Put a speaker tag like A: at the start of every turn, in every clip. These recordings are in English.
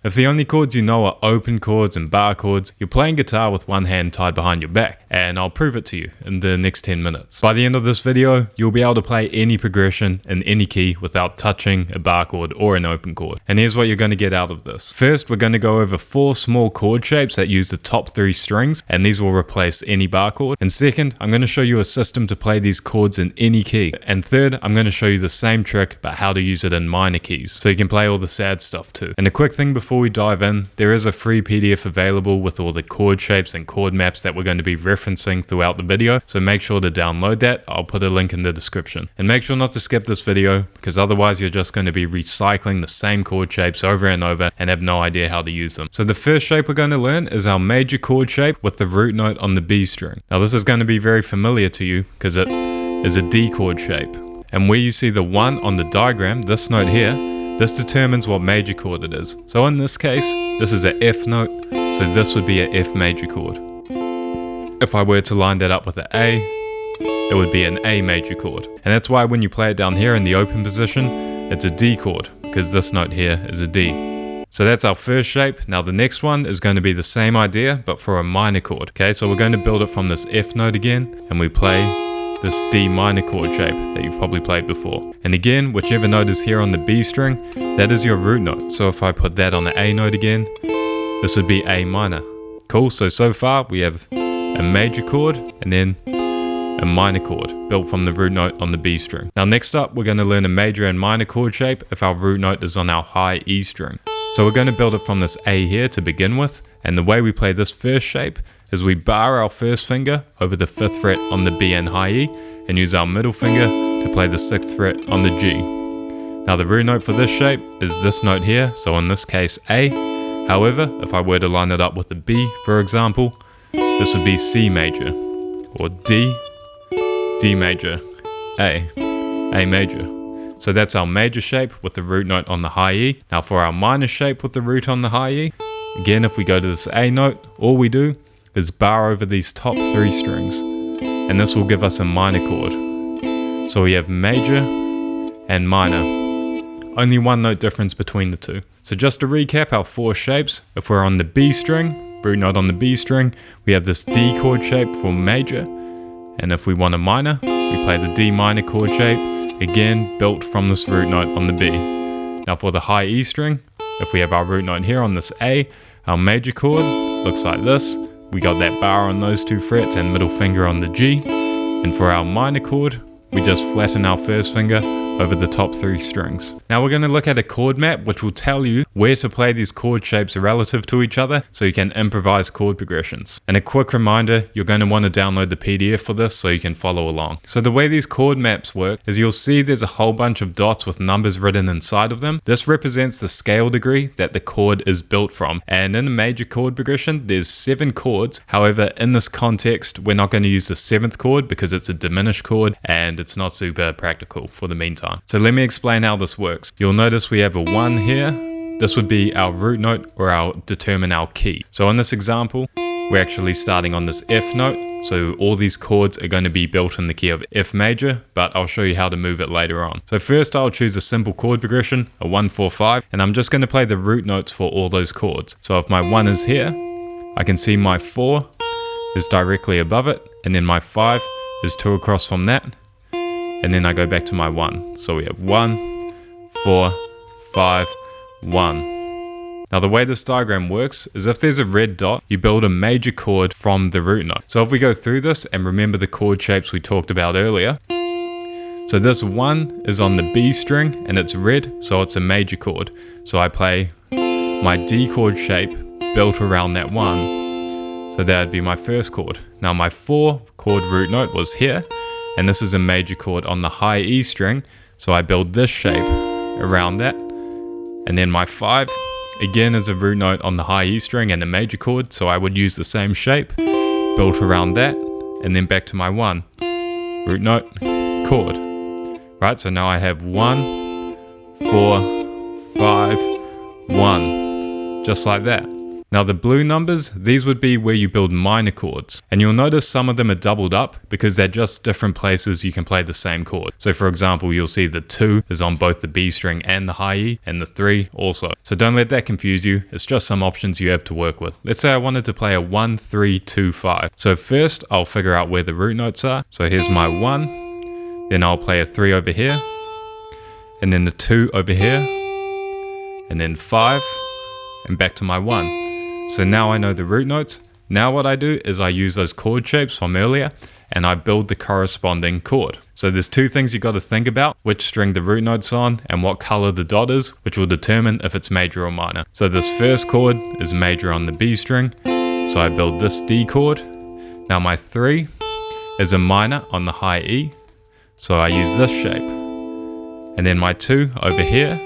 A: If the only chords you know are open chords and bar chords, you're playing guitar with one hand tied behind your back, and I'll prove it to you in the next 10 minutes. By the end of this video, you'll be able to play any progression in any key without touching a bar chord or an open chord. And here's what you're going to get out of this. First, we're going to go over 4 small chord shapes that use the top 3 strings, and these will replace any bar chord. And second, I'm going to show you a system to play these chords in any key. And third, I'm going to show you the same trick, but how to use it in minor keys, so you can play all the sad stuff too. And a quick thing before we dive in, there is a free PDF available with all the chord shapes and chord maps that we're going to be referencing throughout the video, so make sure to download that. I'll put a link in the description. And make sure not to skip this video, because otherwise you're just going to be recycling the same chord shapes over and over and have no idea how to use them. So the first shape we're going to learn is our major chord shape with the root note on the B string. Now this is going to be very familiar to you because it is a D chord shape. And where you see the 1 on the diagram, this note here, this determines what major chord it is. So in this case, this is a F note, so this would be a F major chord. If I were to line that up with an A, it would be an A major chord. And that's why when you play it down here in the open position, it's a D chord, because this note here is a D. So that's our first shape. Now the next one is going to be the same idea, but for a minor chord. Okay, so we're going to build it from this F note again, and we play this D minor chord shape that you've probably played before. And again, whichever note is here on the B string, that is your root note. So if I put that on the A note again, this would be A minor. Cool, so far we have a major chord and then a minor chord built from the root note on the B string. Now next up, we're going to learn a major and minor chord shape if our root note is on our high E string. So we're going to build it from this A here to begin with, and the way we play this first shape is we bar our first finger over the 5th fret on the B and high E, and use our middle finger to play the 6th fret on the G. Now the root note for this shape is this note here, so in this case A. However, if I were to line it up with a B, for example, this would be C major, or D, D major, A major. So that's our major shape with the root note on the high E. Now for our minor shape with the root on the high E, again if we go to this A note, all we do is bar over these top 3 strings, and this will give us a minor chord. So we have major and minor. Only one note difference between the two. So just to recap our 4 shapes, if we're on the B string, root note on the B string, we have this D chord shape for major, and if we want a minor, we play the D minor chord shape, again built from this root note on the B. Now for the high E string, if we have our root note here on this A, our major chord looks like this. We got that bar on those 2 frets and middle finger on the G. And for our minor chord, we just flatten our first finger over the top 3 strings. Now we're going to look at a chord map which will tell you where to play these chord shapes relative to each other so you can improvise chord progressions. And a quick reminder, you're going to want to download the PDF for this so you can follow along. So the way these chord maps work is you'll see there's a whole bunch of dots with numbers written inside of them. This represents the scale degree that the chord is built from. And in a major chord progression, there's 7 chords. However, in this context, we're not going to use the 7th chord because it's a diminished chord and it's not super practical for the meantime. So let me explain how this works. You'll notice we have a 1 here. This would be our root note, or determine our key. So in this example, we're actually starting on this F note. So all these chords are going to be built in the key of F major, but I'll show you how to move it later on. So first I'll choose a simple chord progression, a 1, 4, 5, and I'm just going to play the root notes for all those chords. So if my 1 is here, I can see my 4 is directly above it, and then my 5 is 2 across from that. And then I go back to my 1. So we have 1, 4, 5, 1. Now the way this diagram works is if there's a red dot, you build a major chord from the root note. So if we go through this and remember the chord shapes we talked about earlier. So this 1 is on the B string and it's red, so it's a major chord. So I play my D chord shape built around that 1. So that would be my first chord. Now my 4 chord root note was here. And this is a major chord on the high E string, so I build this shape around that. And then my 5, again, is a root note on the high E string and a major chord, so I would use the same shape, built around that, and then back to my 1, root note, chord. Right, so now I have 1, 4, 5, 1, just like that. Now the blue numbers, these would be where you build minor chords. And you'll notice some of them are doubled up because they're just different places you can play the same chord. So for example, you'll see the 2 is on both the B string and the high E, and the 3 also. So don't let that confuse you. It's just some options you have to work with. Let's say I wanted to play a 1, 3, 2, 5. So first I'll figure out where the root notes are. So here's my 1, then I'll play a 3 over here, and then the 2 over here, and then 5, and back to my 1. So now I know the root notes. Now what I do is I use those chord shapes from earlier and I build the corresponding chord. So there's 2 things you got to think about: which string the root note's on and what color the dot is, which will determine if it's major or minor. So this first chord is major on the B string, so I build this D chord. Now my 3 is a minor on the high E, so I use this shape. And then my 2 over here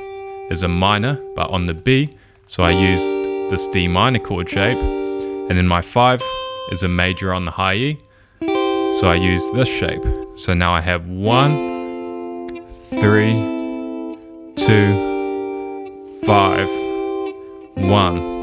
A: is a minor but on the B, so I use this D minor chord shape. And then my 5 is a major on the high E, so I use this shape. So now I have 1, 3, 2, 5, 1.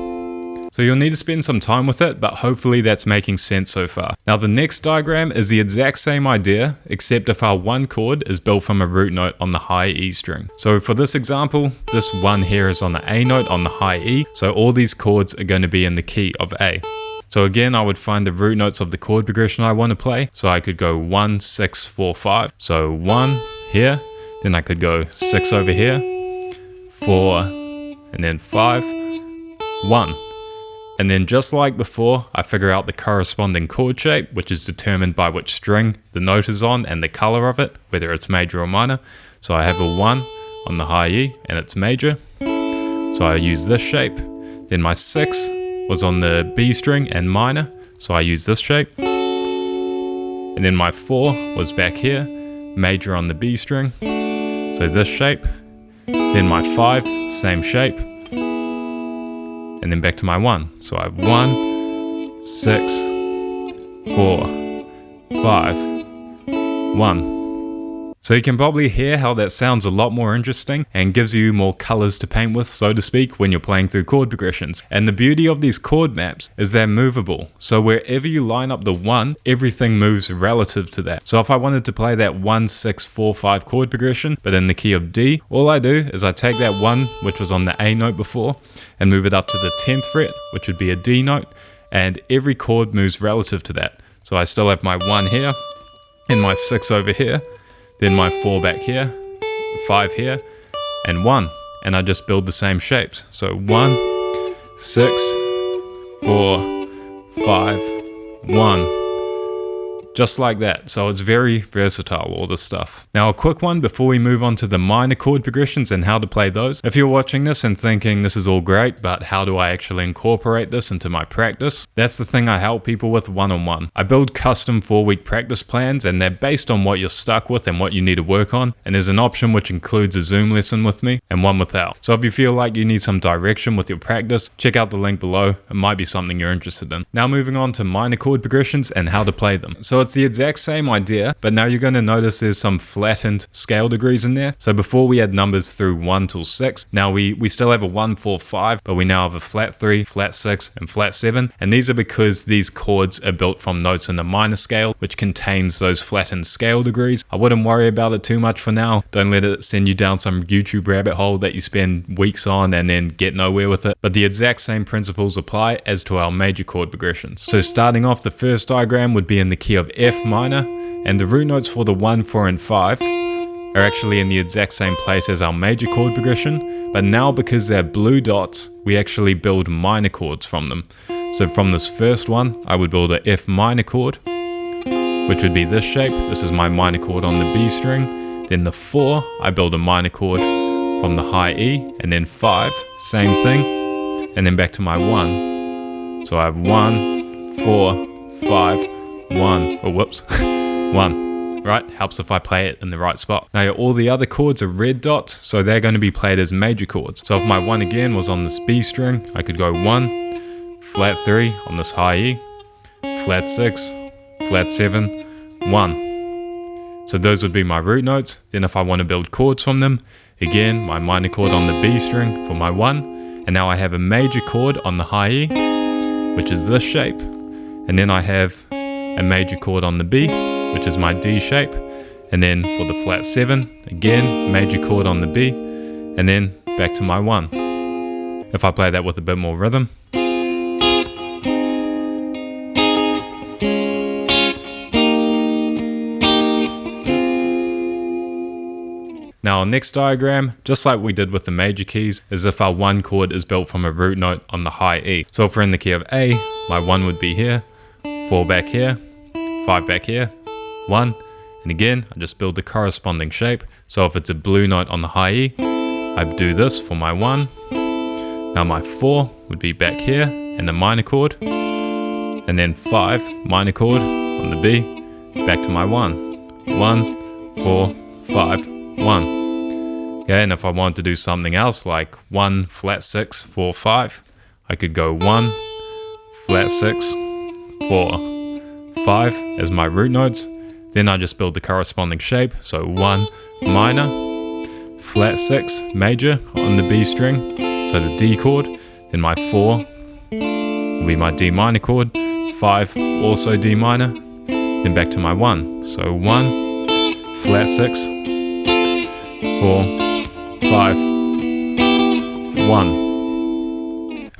A: So you'll need to spend some time with it, but hopefully that's making sense so far. Now the next diagram is the exact same idea, except if our 1 chord is built from a root note on the high E string. So for this example, this 1 here is on the A note on the high E, so all these chords are going to be in the key of A. So again, I would find the root notes of the chord progression I want to play. So I could go 1, 6, 4, 5. So 1 here, then I could go 6 over here, 4, and then 5, 1. And then just like before, I figure out the corresponding chord shape, which is determined by which string the note is on and the color of it, whether it's major or minor. So I have a 1 on the high E and it's major, so I use this shape. Then my 6 was on the B string and minor, so I use this shape. And then my 4 was back here, major on the B string, so this shape. Then my 5, same shape. And then back to my 1. So I have 1, 6, 4, 5, 1. So you can probably hear how that sounds a lot more interesting and gives you more colors to paint with, so to speak, when you're playing through chord progressions. And the beauty of these chord maps is they're movable. So wherever you line up the 1, everything moves relative to that. So if I wanted to play that 1, 6, 4, 5 chord progression, but in the key of D, all I do is I take that 1, which was on the A note before, and move it up to the 10th fret, which would be a D note, and every chord moves relative to that. So I still have my 1 here, and my 6 over here, then my 4 back here, 5 here, and 1. And I just build the same shapes. So 1, 6, 4, 5, 1. Just like that. So it's very versatile, all this stuff. Now a quick one before we move on to the minor chord progressions and how to play those. If you're watching this and thinking this is all great, but how do I actually incorporate this into my practice? That's the thing I help people with one-on-one. I build custom 4-week practice plans, and they're based on what you're stuck with and what you need to work on. And there's an option which includes a Zoom lesson with me and one without. So if you feel like you need some direction with your practice, check out the link below. It might be something you're interested in. Now moving on to minor chord progressions and how to play them. So it's the exact same idea, but now you're going to notice there's some flattened scale degrees in there. So before we had numbers through 1 till 6. Now we still have a 1, 4, 5, but we now have a flat 3, flat 6, and flat 7. And these are because these chords are built from notes in the minor scale, which contains those flattened scale degrees. I wouldn't worry about it too much for now. Don't let it send you down some YouTube rabbit hole that you spend weeks on and then get nowhere with it. But the exact same principles apply as to our major chord progressions. So starting off, the first diagram would be in the key of F minor, and the root notes for the 1, 4, and 5 are actually in the exact same place as our major chord progression, but now because they're blue dots, we actually build minor chords from them. So from this first one, I would build a F minor chord, which would be this shape. This is my minor chord on the B string. Then the 4, I build a minor chord from the high E, and then 5, same thing, and then back to my 1. So I have 1, 4, 5, 1, oh whoops, 1, right? Helps if I play it in the right spot. Now all the other chords are red dots, so they're going to be played as major chords. So if my 1 again was on this B string, I could go 1, flat 3 on this high E, flat 6, flat 7, 1. So those would be my root notes. Then if I want to build chords from them, again, my minor chord on the B string for my 1, And now I have a major chord on the high E, which is this shape. And then I have a major chord on the B, which is my D shape. And then for the flat 7, again, major chord on the B, and then back to my 1. If I play that with a bit more rhythm. Now our next diagram, just like we did with the major keys, is if our 1 chord is built from a root note on the high E. So if we're in the key of A, my 1 would be here, 4 back here, 5 back here, 1, and again, I just build the corresponding shape. So if it's a blue note on the high E, I do this for my 1. Now my 4 would be back here, and a minor chord, and then 5, minor chord on the B, back to my 1. 1, 4, 5, 1. Okay, and if I want to do something else like 1, flat 6, 4, 5, I could go 1, flat 6, 4, 5 as my root notes. Then I just build the corresponding shape. So 1, minor, flat 6, major on the B string, so the D chord. Then my 4 will be my D minor chord, 5 also D minor, then back to my 1. So 1, flat 6, 4, 5, 1.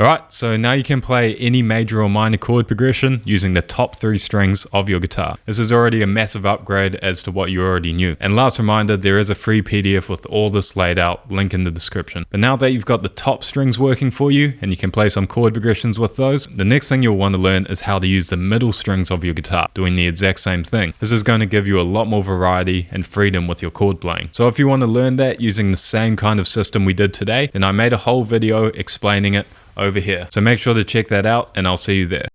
A: Alright, so now you can play any major or minor chord progression using the top 3 strings of your guitar. This is already a massive upgrade as to what you already knew. And last reminder, there is a free PDF with all this laid out, link in the description. But now that you've got the top strings working for you and you can play some chord progressions with those, the next thing you'll want to learn is how to use the middle strings of your guitar, doing the exact same thing. This is going to give you a lot more variety and freedom with your chord playing. So if you want to learn that using the same kind of system we did today, then I made a whole video explaining it over here. So make sure to check that out and I'll see you there.